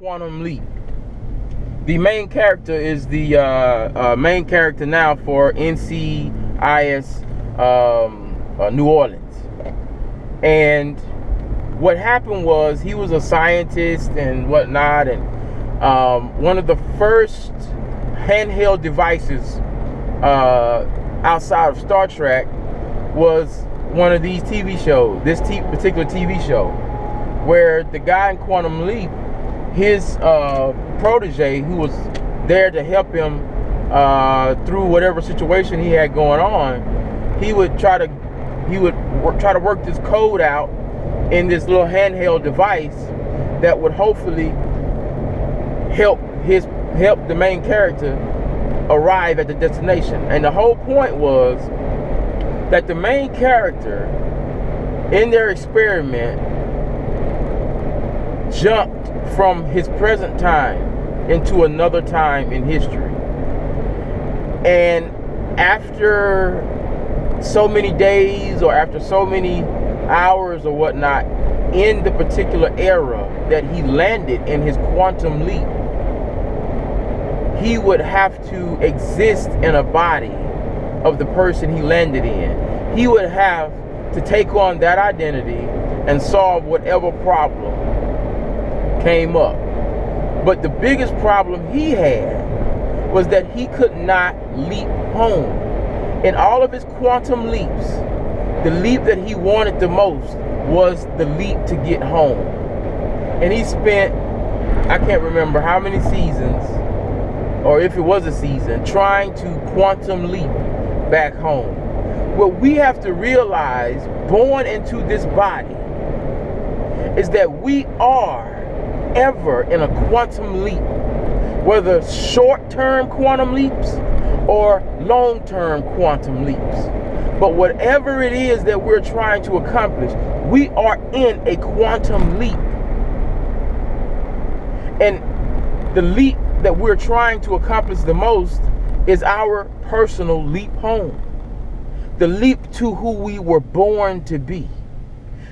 Quantum Leap. The main character is the main character now for NCIS New Orleans. And what happened was he was a scientist and whatnot, and one of the first handheld devices outside of Star Trek was one of these TV shows, this particular TV show, where the guy in Quantum Leap, his protege, who was there to help him through whatever situation he had going on, he would try to work this code out in this little handheld device that would hopefully help the main character arrive at the destination. And the whole point was that the main character in their experiment jumped from his present time into another time in history. And after so many days or after so many hours or whatnot in the particular era that he landed in his quantum leap, he would have to exist in a body of the person he landed in. He would have to take on that identity and solve whatever problem came up. But the biggest problem he had was that he could not leap home. In all of his quantum leaps, the leap that he wanted the most was the leap to get home. And he spent, I can't remember how many seasons, or if it was a season, trying to quantum leap back home. What we have to realize, born into this body, is that we are ever in a quantum leap, whether short-term quantum leaps or long-term quantum leaps. But whatever it is that we're trying to accomplish, we are in a quantum leap. And the leap that we're trying to accomplish the most is our personal leap home. The leap to who we were born to be.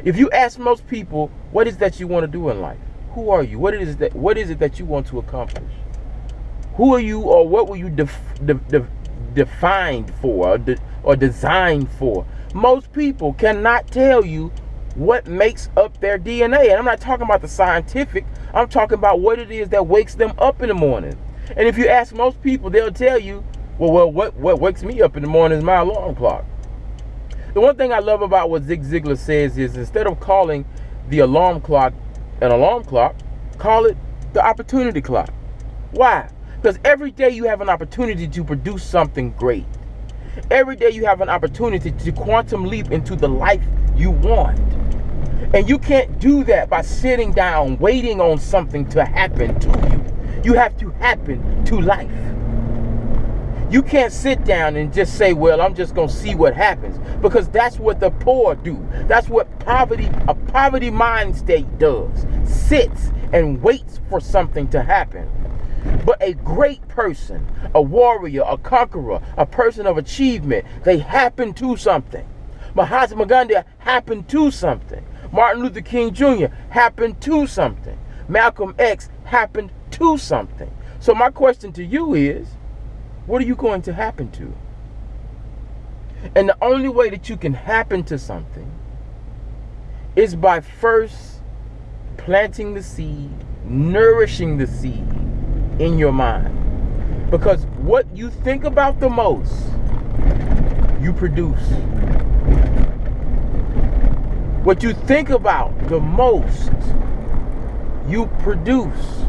If you ask most people, what is that you want to do in life? Who are you? What is it that you want to accomplish? Who are you, or what were you defined for or designed for? Most people cannot tell you what makes up their DNA. And I'm not talking about the scientific. I'm talking about what it is that wakes them up in the morning. And if you ask most people, they'll tell you, well, what wakes me up in the morning is my alarm clock. The one thing I love about what Zig Ziglar says is, instead of calling the alarm clock an alarm clock, call it the opportunity clock. Why? Because every day you have an opportunity to produce something great. Every day you have an opportunity to quantum leap into the life you want. And you can't do that by sitting down waiting on something to happen to you. You have to happen to life. You can't sit down and just say, well, I'm just going to see what happens. Because that's what the poor do. That's what a poverty mind state does. Sits and waits for something to happen. But a great person, a warrior, a conqueror, a person of achievement, they happen to something. Mahatma Gandhi happened to something. Martin Luther King Jr. happened to something. Malcolm X happened to something. So my question to you is, what are you going to happen to? And the only way that you can happen to something is by first planting the seed, nourishing the seed in your mind. Because what you think about the most, you produce. What you think about the most, you produce.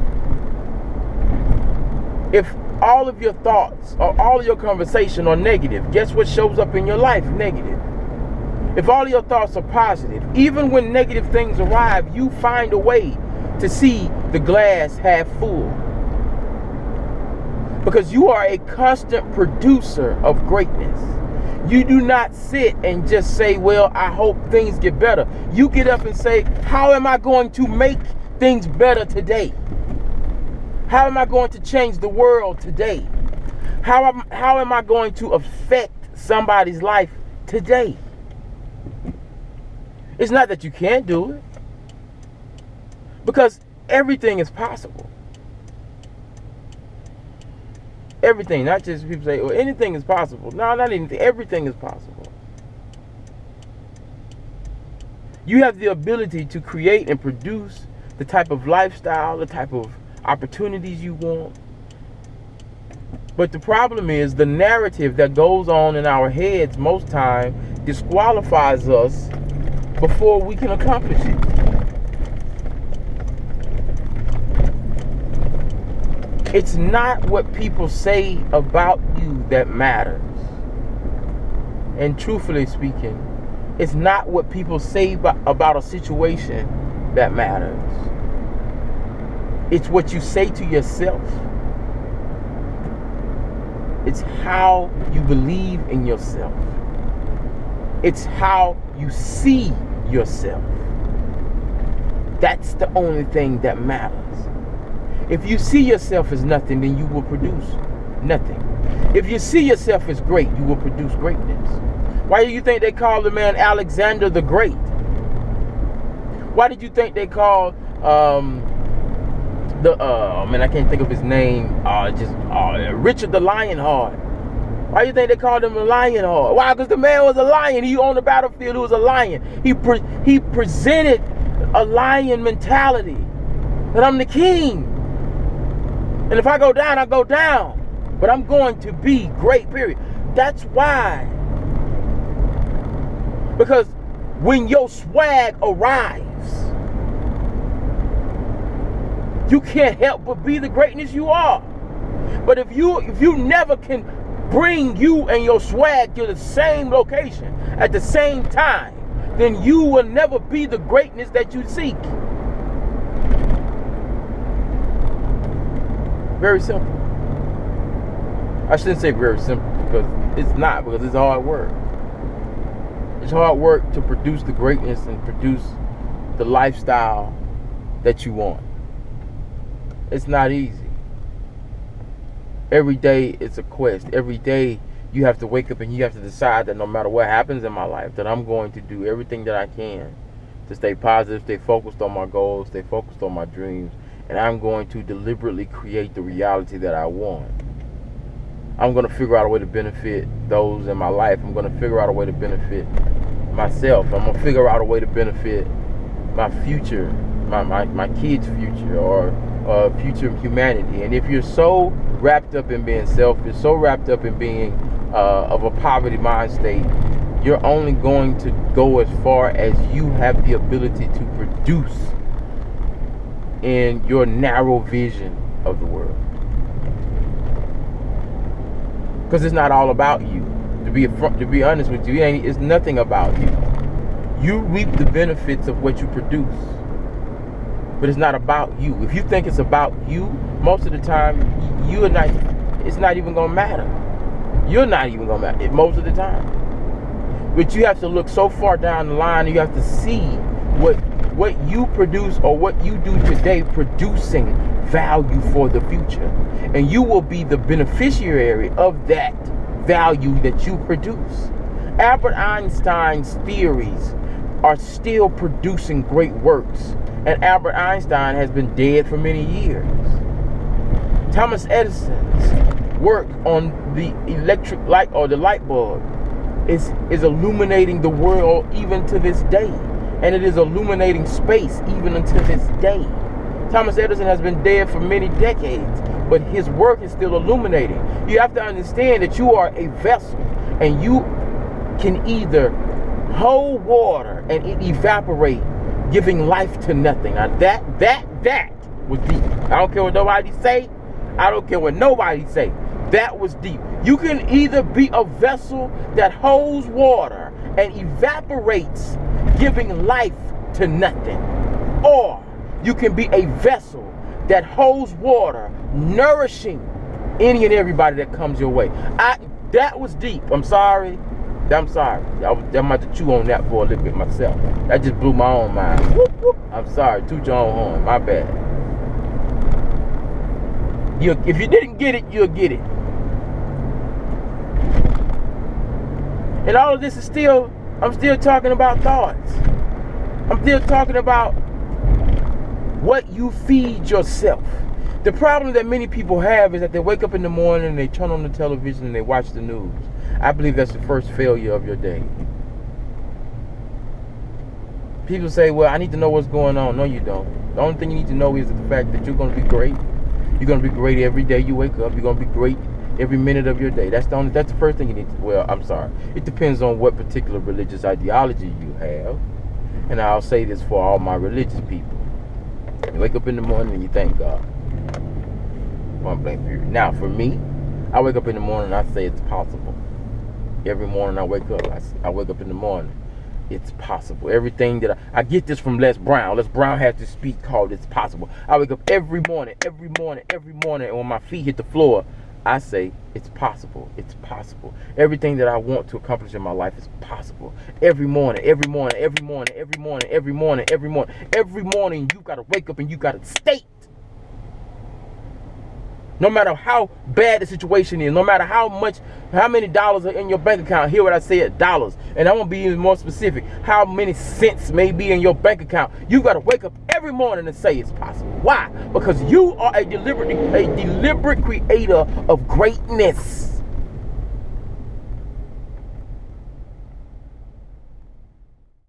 If all of your thoughts or all of your conversation are negative, guess what shows up in your life? Negative. If all of your thoughts are positive, even when negative things arrive, you find a way to see the glass half full. Because you are a constant producer of greatness. You do not sit and just say, well, I hope things get better. You get up and say, how am I going to make things better today? How am I going to change the world today? How am I going to affect somebody's life today? It's not that you can't do it. Because everything is possible. Everything, not just people say, well, anything is possible. No, not anything. Everything is possible. You have the ability to create and produce the type of lifestyle, the type of opportunities you want. But the problem is the narrative that goes on in our heads most time disqualifies us before we can accomplish it. It's not what people say about you that matters. And truthfully speaking, it's not what people say about a situation that matters. It's what you say to yourself. It's how you believe in yourself. It's how you see yourself. That's the only thing that matters. If you see yourself as nothing, then you will produce nothing. If you see yourself as great, you will produce greatness. Why do you think they call the man Alexander the Great? Why did you think they called I can't think of his name, Richard the Lionheart? Why do you think they called him a Lionheart? Why? Because the man was a lion. He on the battlefield, he was a lion. He presented a lion mentality, that I'm the king. And if I go down, I go down. But I'm going to be great, period. That's why. Because when your swag arrives, you can't help but be the greatness you are. But if you never can bring you and your swag to the same location at the same time, then you will never be the greatness that you seek. Very simple. I shouldn't say very simple, because it's not, because it's hard work. It's hard work to produce the greatness and produce the lifestyle that you want. It's not easy. Every day it's a quest. Every day you have to wake up and you have to decide that no matter what happens in my life, that I'm going to do everything that I can to stay positive, stay focused on my goals, stay focused on my dreams, and I'm going to deliberately create the reality that I want. I'm going to figure out a way to benefit those in my life. I'm going to figure out a way to benefit myself. I'm going to figure out a way to benefit my future, my kids' future, or future humanity. And if you're so wrapped up in being selfish, so wrapped up in being of a poverty mind state, you're only going to go as far as you have the ability to produce in your narrow vision of the world. Because it's not all about you. To be honest with you, it's nothing about you. You reap the benefits of what you produce, but it's not about you. If you think it's about you, most of the time it's not even gonna matter. You're not even gonna matter most of the time. But you have to look so far down the line, and you have to see what you produce or what you do today producing value for the future. And you will be the beneficiary of that value that you produce. Albert Einstein's theories are still producing great works, and Albert Einstein has been dead for many years. Thomas Edison's work on the electric light, or the light bulb, is illuminating the world even to this day. And it is illuminating space even until this day. Thomas Edison has been dead for many decades, but his work is still illuminating. You have to understand that you are a vessel, and you can either hold water and it evaporate, giving life to nothing. Now that was deep. I don't care what nobody say. I don't care what nobody say. That was deep. You can either be a vessel that holds water and evaporates, giving life to nothing, or you can be a vessel that holds water, nourishing any and everybody that comes your way. That was deep. I'm sorry. I'm about to chew on that for a little bit myself. That just blew my own mind. Whoop, whoop. I'm sorry. Toot your own horn. My bad. If you didn't get it, you'll get it. And all of this is I'm still talking about thoughts. I'm still talking about what you feed yourself. The problem that many people have is that they wake up in the morning and they turn on the television and they watch the news. I believe that's the first failure of your day. People say, well, I need to know what's going on. No, you don't. The only thing you need to know is the fact that you're going to be great. You're going to be great every day you wake up. You're going to be great every minute of your day. That's the first thing you need to, well, I'm sorry. It depends on what particular religious ideology you have. And I'll say this for all my religious people. You wake up in the morning and you thank God. Point blank period. Now, for me, I wake up in the morning and I say it's possible. Every morning I wake up. I wake up in the morning. It's possible. Everything that I get this from Les Brown. Les Brown has this speech called It's Possible. I wake up every morning, and when my feet hit the floor, I say, it's possible. It's possible. Everything that I want to accomplish in my life is possible. Every morning, every morning, every morning, every morning, every morning, every morning. Every morning, you got to wake up and you got to state. No matter how bad the situation is, no matter how many dollars are in your bank account, hear what I said, dollars. And I want to be even more specific. How many cents may be in your bank account. You got to wake up every morning and say it's possible. Why? Because you are a deliberate creator of greatness.